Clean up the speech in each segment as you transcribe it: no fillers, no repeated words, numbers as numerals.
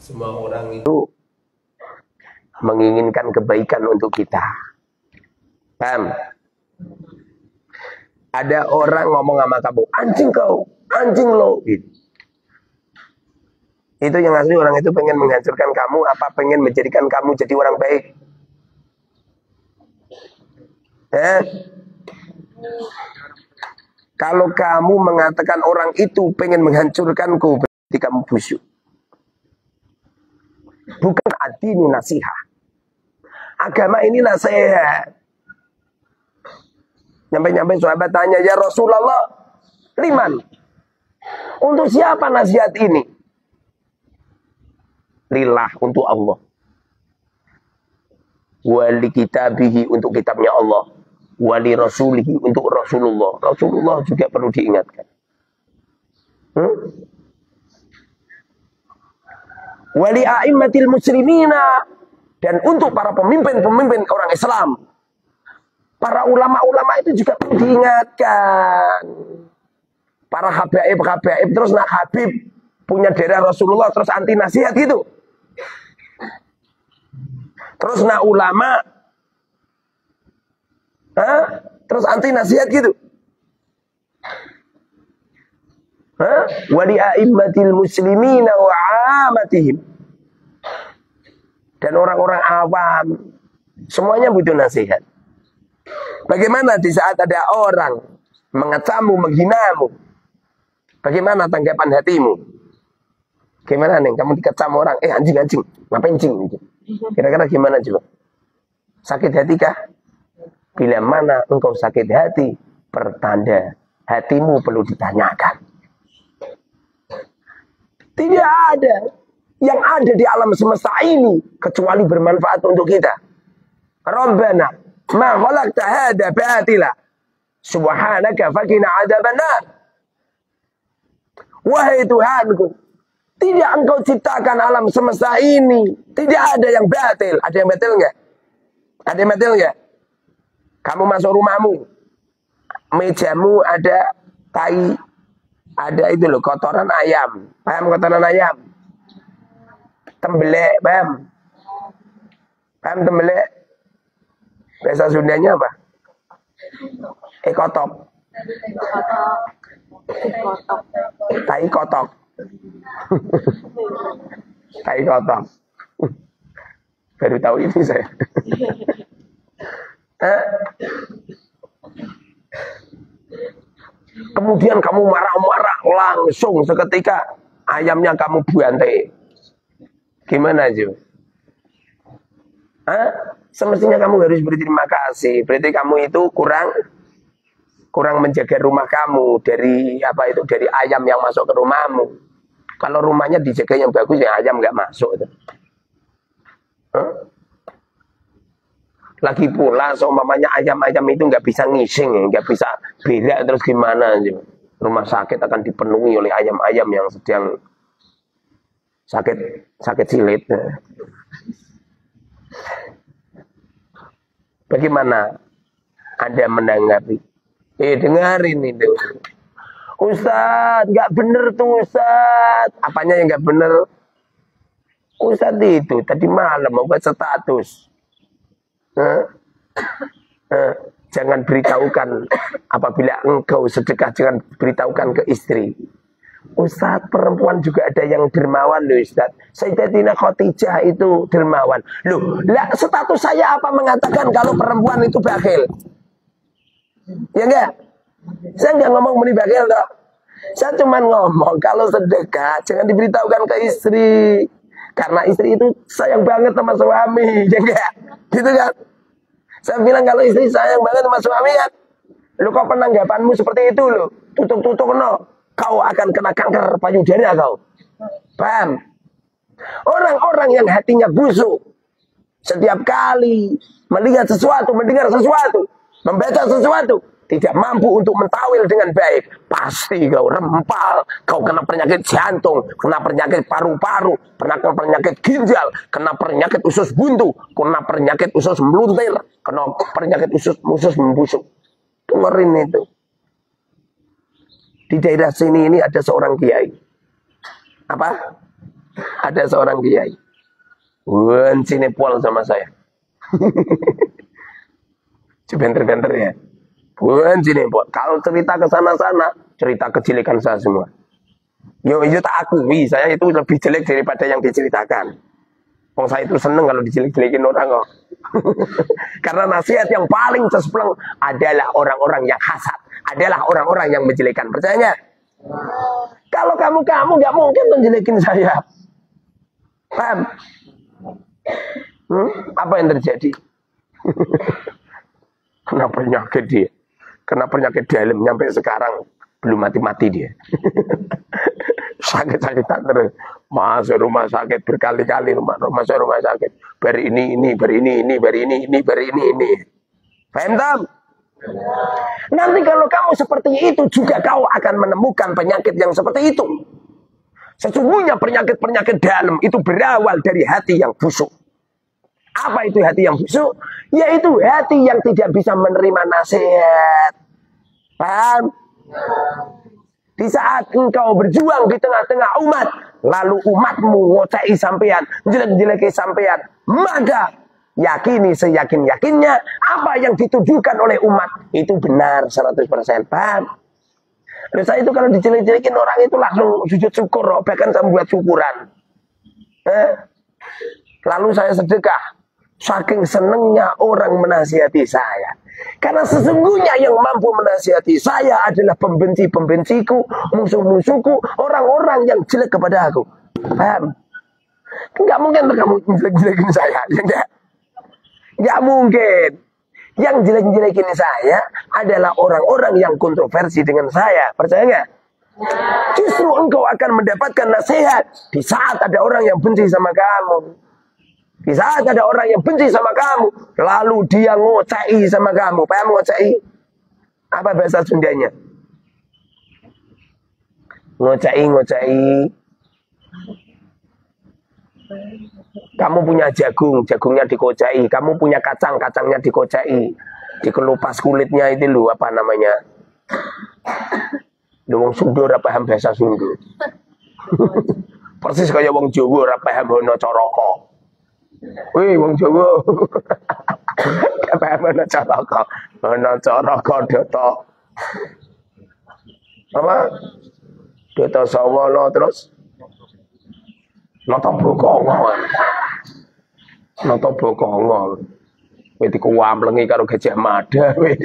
Semua orang itu menginginkan kebaikan untuk kita. Paham? Ada orang ngomong sama kamu, anjing kau, anjing lo. Gitu. Itu yang asli orang itu pengen menghancurkan kamu, apa pengen menjadikan kamu jadi orang baik? Kalau kamu mengatakan orang itu pengen menghancurkanku, berarti kamu busuk. Bukan ad-dinu nasihat. Agama ini nasihat. Nyampe-nyampe sahabat tanya, ya Rasulullah, liman? Untuk siapa nasihat ini? Lillah, untuk Allah. Wali kitabihi, untuk kitabnya Allah. Wali rasulihi, untuk Rasulullah. Rasulullah juga perlu diingatkan. Wali a'immatil muslimina, dan untuk para pemimpin-pemimpin orang Islam. Para ulama-ulama itu juga perlu diingatkan. Para habaib-habaib, terus nak habib punya darah Rasulullah terus anti nasihat gitu. Terus nak ulama terus anti nasihat gitu. Wali a'immatil muslimina wa 'amatihim. Dan orang-orang awam semuanya butuh nasihat. Bagaimana di saat ada orang mengecamu, menghinamu? Bagaimana tanggapan hatimu? Gimana nih kamu dikecam orang, anjing, ngapain anjing? Kira-kira gimana coba? Sakit hati kah? Bila mana engkau sakit hati, pertanda hatimu perlu ditanyakan. Tidak ada yang ada di alam semesta ini kecuali bermanfaat untuk kita. Rabbana ma khalaqta hadza batila subhanaka faqina adzabannar. Wahai Tuhanku, tidak engkau ciptakan alam semesta ini, tidak ada yang batil. Ada yang batil enggak? Ada yang batil enggak? Kamu masuk rumahmu, mejamu ada tai, ada itu loh, kotoran ayam. Paham kotoran ayam? Tembelek, paham? Paham tembelek? Bahasa Sundanya apa? Ekotok. Tai kotok. Tai kotok. Baru tahu ini saya. Kemudian kamu marah-marah langsung seketika ayamnya kamu buantai. Gimana aja? Semestinya kamu harus berterima kasih. Berarti kamu itu kurang menjaga rumah kamu dari dari ayam yang masuk ke rumahmu. Kalau rumahnya dijaga yang bagus, ya ayam nggak masuk. Lagi pula seumpamanya ayam-ayam itu nggak bisa ngising, nggak bisa berak, terus gimana aja? Rumah sakit akan dipenuhi oleh ayam-ayam yang sedang sakit silit. Bagaimana Anda menanggapi? Dengarin itu. Ustadz, nggak bener tuh Ustadz. Apanya yang nggak bener? Ustadz itu tadi malam membuat status. Jangan beritahukan apabila engkau sedekah, jangan beritahukan ke istri. Ustadz, perempuan juga ada yang dermawan loh Ustadz. Sayyidatina Khadijah itu dermawan. Loh, lah status saya apa mengatakan kalau perempuan itu bakhil? Ya enggak? Saya enggak ngomong meni bakhil toh. Saya cuma ngomong kalau sedekah jangan diberitahukan ke istri. Karena istri itu sayang banget sama suami, ya enggak? Gitu kan? Saya bilang kalau istri sayang banget sama suami kan. Lu kok penanggapanmu seperti itu loh. Tutuk-tutuk no. Kau akan kena kanker payudara kau. Paham? Orang-orang yang hatinya busuk, setiap kali melihat sesuatu, mendengar sesuatu, membaca sesuatu, tidak mampu untuk mentawil dengan baik, pasti kau rempal, kau kena penyakit jantung, kena penyakit paru-paru, kena penyakit ginjal, kena penyakit usus buntu, kena penyakit usus meluntir, kena penyakit usus membusuk. Dengerin itu. Di daerah sini ini ada seorang kiai. Apa? Ada seorang kiai. Wancine pol sama saya. Benter-benter ya. Wancine pol. Kalau cerita ke sana-sana, cerita kejelekan saya semua. Yo tak akui, saya itu lebih jelek daripada yang diceritakan. Wong saya itu seneng kalau dijelek-jelekin orang kok. Karena nasihat yang paling cespleng adalah orang-orang yang hasad, adalah orang-orang yang menjelekan. Percaya nggak? Kalau kamu nggak mungkin menjelekin saya. Paham? Apa yang terjadi? Kena penyakit dia. Kena penyakit dalam sampai sekarang belum mati-mati dia. Sakit-sakitan terus. Masuk rumah sakit berkali-kali, masuk rumah sakit. Bari ini. Paham tak? Nanti kalau kamu seperti itu juga kau akan menemukan penyakit yang seperti itu. Sesungguhnya penyakit-penyakit dalam itu berawal dari hati yang busuk. Apa itu hati yang busuk? Yaitu hati yang tidak bisa menerima nasihat. Paham? Di saat engkau berjuang di tengah-tengah umat, lalu umatmu ngocei sampean, jelek-jeleki sampean, maka yakini seyakin-yakinnya apa yang ditujukan oleh umat itu benar 100%. Paham? Lalu saya itu kalau dijelek-jelekin orang itu langsung sujud syukur, bahkan saya buat syukuran. Lalu saya sedekah. Saking senengnya orang menasihati saya. Karena sesungguhnya yang mampu menasihati saya adalah pembenci-pembenciku, musuh-musuhku, orang-orang yang jelek kepada aku. Paham? Enggak mungkin kamu jelek-jelekin saya. Enggak mungkin. Yang jelek-jelekin saya adalah orang-orang yang kontroversi dengan saya. Percaya enggak? Justru engkau akan mendapatkan nasihat di saat ada orang yang benci sama kamu. Di saat ada orang yang benci sama kamu, lalu dia ngocai sama kamu. Paham ngocai? Apa bahasa Sundanya? Ngocai. Kamu punya jagung, jagungnya dikocai. Kamu punya kacang, kacangnya dikocai. Dikelupas kulitnya itu loh, apa namanya? Wong Sunda ora paham bahasa Sunda. Persis kayak wong Jawa ora paham hono coroko. Wih, wong Jawa. Paham ana coroko. Ana coroko doto. Apa? Doto sawala terus nata bokongo. Nata bokongo. Kowe dikuwamlengi karo Gajah Mada kowe.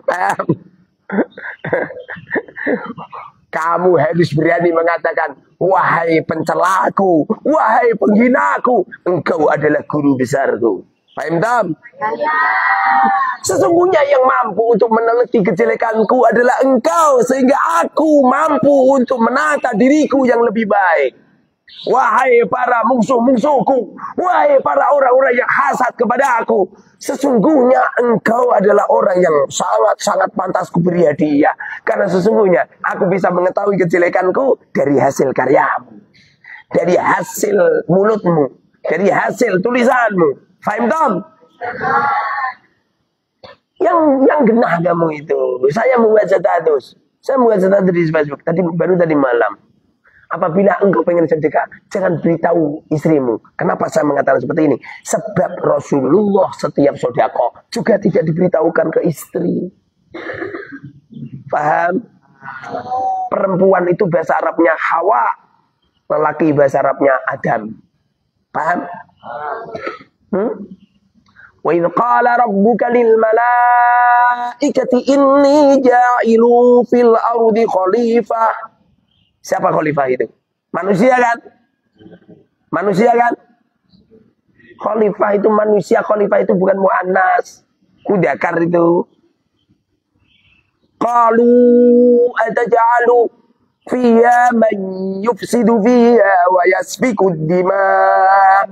Paham? Kamu harus berani mengatakan, wahai pencelaku, wahai penghinaku, engkau adalah guru besarku. Paham tak? Sesungguhnya yang mampu untuk meneliti kejelekanku adalah engkau, sehingga aku mampu untuk menata diriku yang lebih baik. Wahai para musuh-musuhku, wahai para orang-orang yang hasad kepada aku, sesungguhnya engkau adalah orang yang sangat-sangat pantas kuberi hadiah. Karena sesungguhnya aku bisa mengetahui kejelekanku dari hasil karyamu, dari hasil mulutmu, dari hasil tulisanmu. Faham Tom? Yang genah kamu itu. Saya membuat status. Saya membuat status di Facebook baru tadi malam. Apabila engkau pengen sedekah, jangan beritahu istrimu. Kenapa saya mengatakan seperti ini? Sebab Rasulullah setiap sedekah juga tidak diberitahukan ke istri. Paham? Perempuan itu bahasa Arabnya Hawa, lelaki bahasa Arabnya Adam. Paham? Wa idh qala rabbuka lil malaikati inni ja'ilu fil ardi khalifah. Siapa khalifah itu? Manusia kan? Manusia kan? Khalifah itu manusia, khalifah itu bukan muannas. Kudakar itu. Qalu ataj'alu fiha man yufsidu fiha wa yasfiku ad-dima'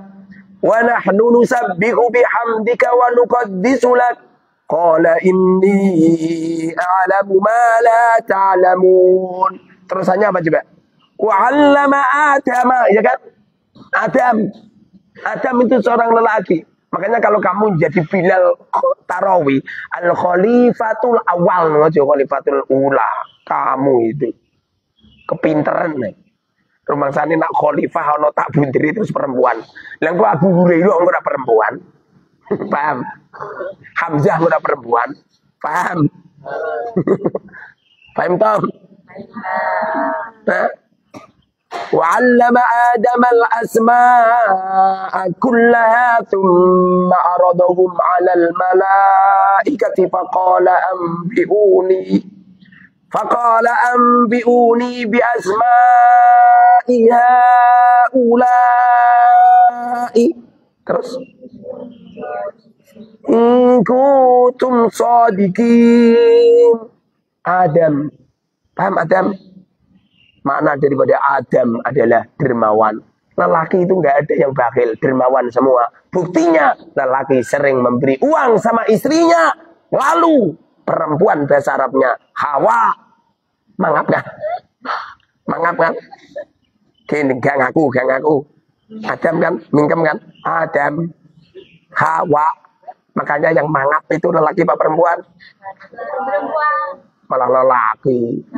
wa nahnu nusabbihu bihamdika wa nuqaddisu lak. Qala inni a'lamu ma la ta'lamun. Terusannya apa coba? Wa 'allama Adama, ya kan? Adam itu seorang lelaki. Makanya kalau kamu jadi Bilal Tarawih, al-khalifatul awal, khalifatul ula. Kamu itu kepinteran nih. Rumangsane nak khalifah ana tak bunderi terus perempuan. Lah kok Abu Hurairah ora perempuan. Paham? Hamzah ora perempuan. Paham? Paham toh? وعلم آدم الأسماء كلها ثم عرضهم على الملائكة فقال أنبئوني بأسماء هؤلاء. Terus in kuntum shadiqin. Adam, paham Adam? Makna daripada Adam adalah dermawan. Lelaki itu nggak ada yang bakhil, dermawan semua. Buktinya lelaki sering memberi uang sama istrinya. Lalu perempuan bahasa Arabnya Hawa. Mangap kan? Mangap kan? Gini, gak ngaku. Adam kan, mingkem kan? Adam, Hawa. Makanya yang mangap itu lelaki apa perempuan? Malah lelaki.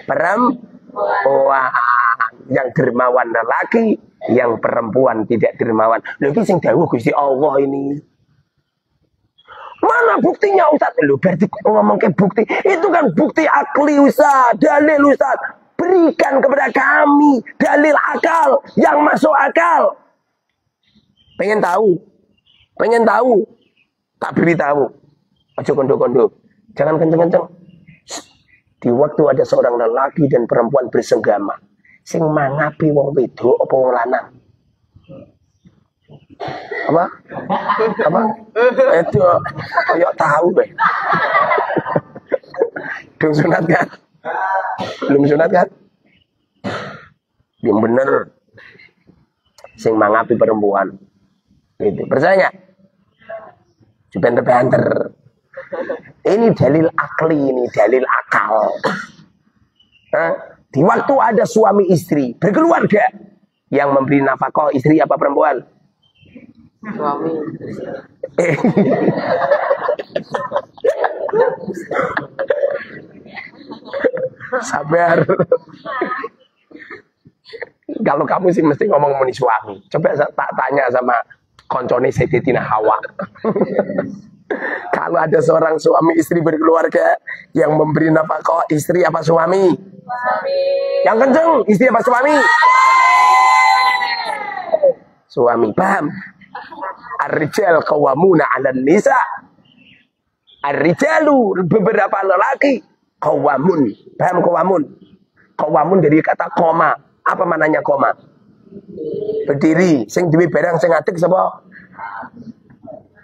Perempuan. Yang dermawan lelaki, yang perempuan tidak dermawan. Lagi sing dawuh Gusti Allah ini. Mana buktinya Ustaz? Lu berarti ngomong ke bukti. Itu kan bukti akli Ustaz, dalil Ustaz. Berikan kepada kami dalil akal yang masuk akal. Pengen tahu? Tak beritahu. Aja kondo-kondo. Jangan kenceng-kenceng. Di waktu ada seorang lelaki dan perempuan bersenggama, sing mangapi wong wedok apa wong lanang? Apa? Itu koyok tahu deh. Belum sunat kan? Yang bener. Sing mangapi perempuan. Itu percaya? Banter-banter. Ini dalil akli, ini dalil akal. Di waktu ada suami istri berkeluarga, yang memberi nafkah istri apa perempuan? Suami. Sabar. Kalau kamu sih mesti ngomong muni suami. Coba tak tanya sama koncone Sayyidatina Hawa. Kalau ada seorang suami istri berkeluarga, yang memberi nafkah istri apa suami? Suami. Yang kenceng, istri apa suami? Suami. Paham? Ar-rijal qawwamuna 'alan nisa. Ar-rijalu, beberapa lelaki, qawwamun. Paham qawwamun? Qawwamun dari kata koma. Apa maknanya koma? Berdiri. Sing duwe barang sing ngadeg sapa?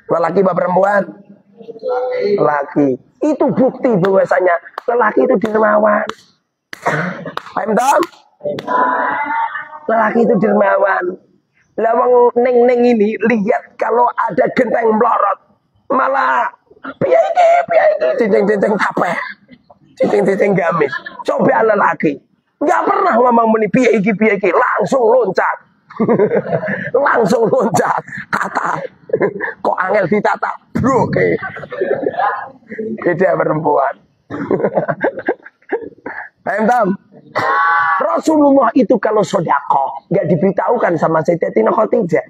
Lelaki apa perempuan? Lelaki. Itu bukti bahwasanya lelaki itu dermawan. Paham toh? Lelaki itu dermawan. Lah wong neng ini lihat kalau ada genteng melorot, malah piye iki cincin kabeh. Cincin gamis. Coba lelaki. Enggak pernah ngomong muni piye iki, langsung loncat. Langsung loncat. Kata kok angel ditata, bro. Beda perempuan. Paham tam? Rasulullah itu kalau sedekah enggak diberitahukan sama Sayyidatina Khadijah.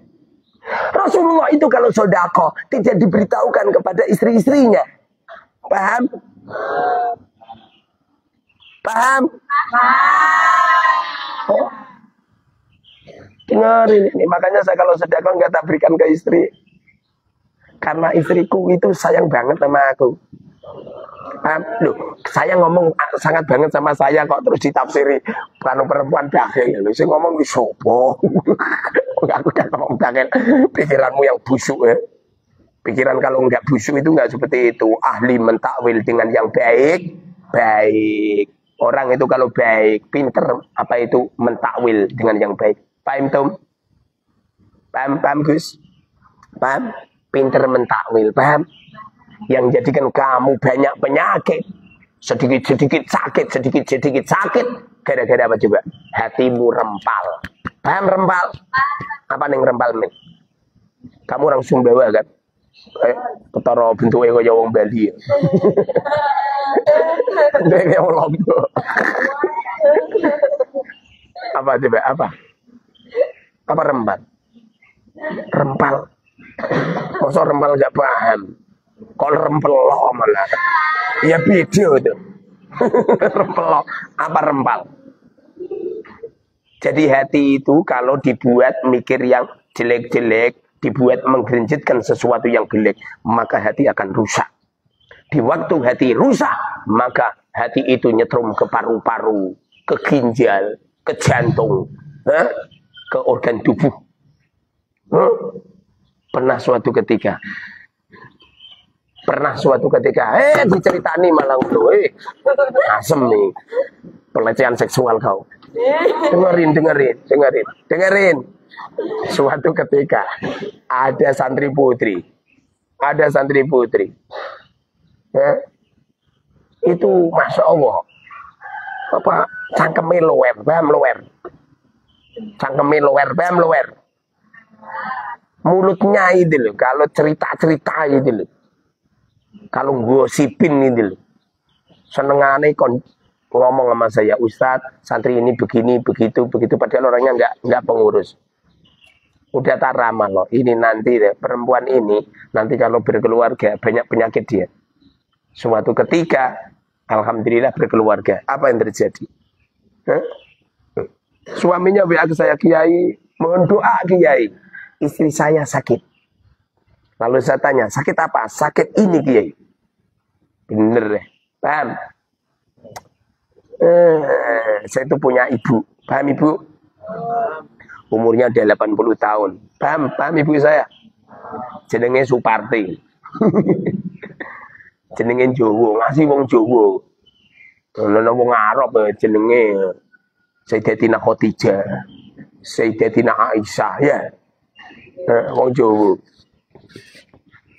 Rasulullah itu kalau sedekah tidak diberitahukan kepada istri-istrinya. Paham? Paham? Oh. Dengarin ini, makanya saya kalau sedekah enggak tak berikan ke istri. Karena istriku itu sayang banget sama aku. Loh, saya ngomong sangat banget sama saya kok terus ditafsiri bukan perempuan bakhil. Saya ngomong di sopo. Aku udah ngomong bakhil. Pikiranmu yang busuk ya. Pikiran kalau enggak busuk itu enggak seperti itu. Ahli mentakwil dengan yang baik. Orang itu kalau baik, pinter apa itu mentakwil dengan yang baik. Paham Tom? Paham Gus? Paham? Pinter mentakwil, paham? Yang jadikan kamu banyak penyakit, sedikit sakit, gara-gara apa coba? Hatimu rempal. Paham rempal? Apa ning rempal men? Kamu orang Sumbawa kan? Ketara bentuke kaya wong Bali. Nek wong Lombok. Apa coba? Apa? Apa rempal? Rempal. Masa rempal nggak paham? Kalau rempel malah. Ya video itu. Rempel. Apa rempal? Jadi hati itu kalau dibuat mikir yang jelek-jelek, dibuat menggerenjetkan sesuatu yang jelek, maka hati akan rusak. Di waktu hati rusak, maka hati itu nyetrum ke paru-paru, ke ginjal, ke jantung, ke organ tubuh. Pernah suatu ketika, diceritani malah asem nih, pelecehan seksual kau. Dengerin. Suatu ketika ada santri putri, itu masya Allah, apa cangkeme lower, mulutnya itu loh, kalau cerita itu loh, kalau gosipin itu loh, senengane ngomong sama saya, Ustadz, santri ini begini, begitu, padahal orangnya nggak pengurus. Udah tak ramah loh, ini nanti deh, perempuan ini, nanti kalau berkeluarga, banyak penyakit dia. Suatu ketika, alhamdulillah berkeluarga. Apa yang terjadi? Suaminya WA ke saya, Kiai, mohon doa Kiai. Istri saya sakit. Lalu saya tanya, sakit apa? Sakit ini Kiai. Bener deh, paham? Saya itu punya ibu, paham ibu? Umurnya udah 80 tahun. Paham ibu saya? Jenenge Suparti. Jenenge Jowo, ngasih wong Jowo. Ana wong Arab jenenge Sayyidatina Khadijah, Sayyidatina Aisyah ya. Wong Jowo.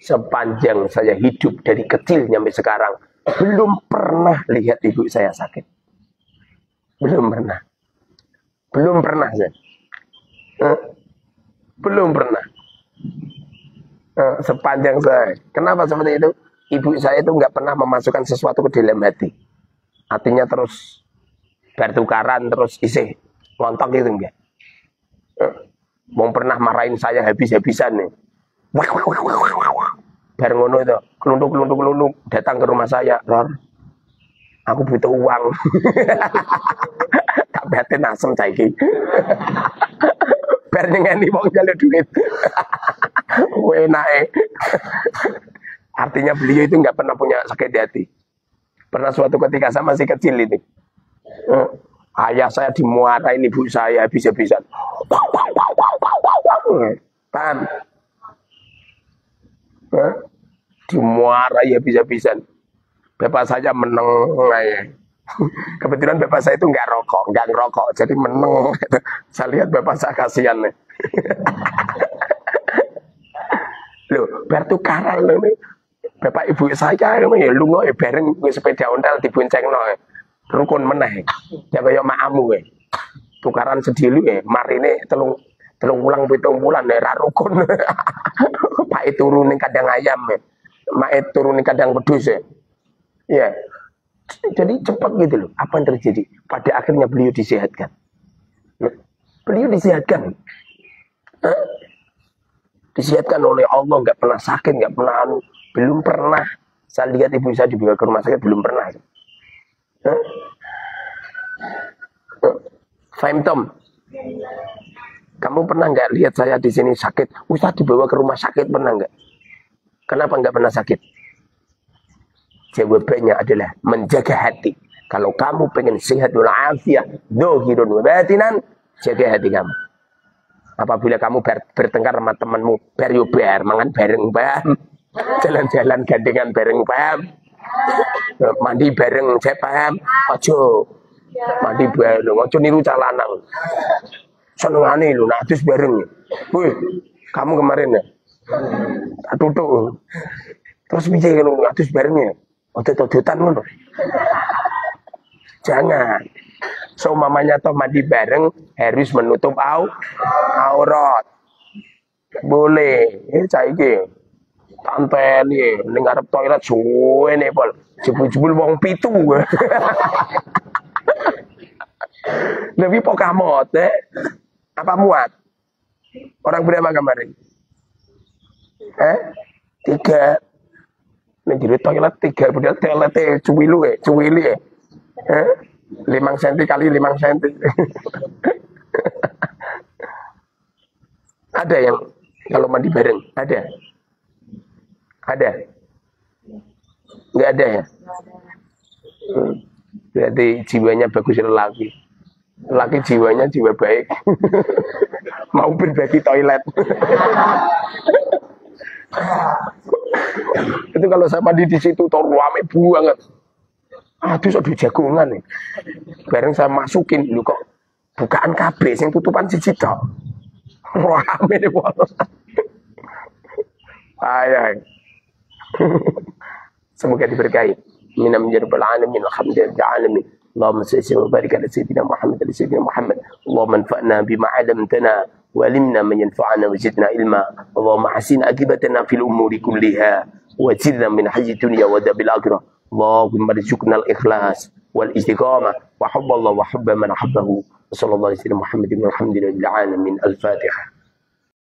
Sepanjang saya hidup dari kecil sampai sekarang, belum pernah lihat ibu saya sakit. Belum pernah saya. Belum pernah. Sepanjang saya. Kenapa seperti itu? Ibu saya itu nggak pernah memasukkan sesuatu ke dalam hati. Artinya terus bertukaran, terus isi ngontok gitu enggak. Mau pernah marahin saya habis-habisan nih. Bareng ngono itu, kelunduk datang ke rumah saya, Ror. Aku butuh uang. Tak batin asem saiki. Bar nyengeni wong njaluk duit. Enake. Artinya beliau itu nggak pernah punya sakit hati. Pernah suatu ketika saya masih kecil ini, ayah saya dimuarain ibu saya habis-habisan. Paham? Dimuarai habis-habisan. Bapak saya meneng. Kebetulan bapak saya itu nggak ngerokok, jadi meneng. Saya lihat bapak saya kasihan nih. Loh, bertukaran loh nih. Bapak ibu saya ya lunga bareng sepeda ontel diboncengno. Rukun meneh. Ya kaya makamu tukaran sedilu marine telung wulang 7 wulan ra rukun. Pak turu ning kandang ayam. Mak turu ning kandang wedhus ya. Jadi cepat gitu loh. Apa yang terjadi? Pada akhirnya beliau disehatkan. Disehatkan oleh Allah, nggak pernah sakit, nggak pernah belum pernah. Saya lihat ibu saya dibawa ke rumah sakit, belum pernah. Fahim Tom, kamu pernah nggak lihat saya di sini sakit? Ustaz dibawa ke rumah sakit pernah nggak? Kenapa nggak pernah sakit? Jawabannya adalah menjaga hati. Kalau kamu pengen sehat walafiat, dohirun wabatinan, jaga hati kamu. Apabila kamu bertengkar sama temanmu, bar mangan bareng paham, jalan-jalan gandengan bareng paham, mandi bareng saya paham, ojo mandi bareng, ojo niru calanang. Senengane lho, nak adus bareng. Woi, kamu kemarin ya, tutup. Terus piye kalau adus bareng ya? Otot-ototan ngono. Jangan. So mamanya toh mandi bareng harus menutup aurat. Boleh. Saiki tanteni ning arep toilet suwene pol. Jebul-jebul wong 7. Lebih pokamot, apa muat? Orang berapa kemarin? 3. Menjadi toilet 3, kemudian toilet cuwilu 5 cm kali 5 cm. Ada yang kalau mandi bareng? Ada? Nggak ada ya? Berarti jiwanya bagus lelaki. Lelaki jiwanya jiwa baik. Mau berbagi toilet. Itu kalau saya mandi di situ tuh rame banget. Aduh, sudah jagongan nih. Bareng saya masukin, lu kok bukaan KB sing tutupan siji tok. Rame deh wong. Ayah. Semoga diberkahi. Minam jarabal alamin, alhamdulillah alamin. Allahumma salli wa barik ala sayyidina Muhammad wa sayyidina Muhammad. Allahumma anfa'na bima 'allamtana wa 'allimna man yanfa'una wa zidna ilma. Allahumma hasin aqibatana fil umuri kulliha wa zidna min hayyi dunya wa dabil akhirah. Allahumma rizqna al-ikhlas wal istiqamah wa hubballah wa hubba man habbahu. Sallallahu alaihi wa sallam Muhammadin walhamdulillahi alamin. Al-Fatihah.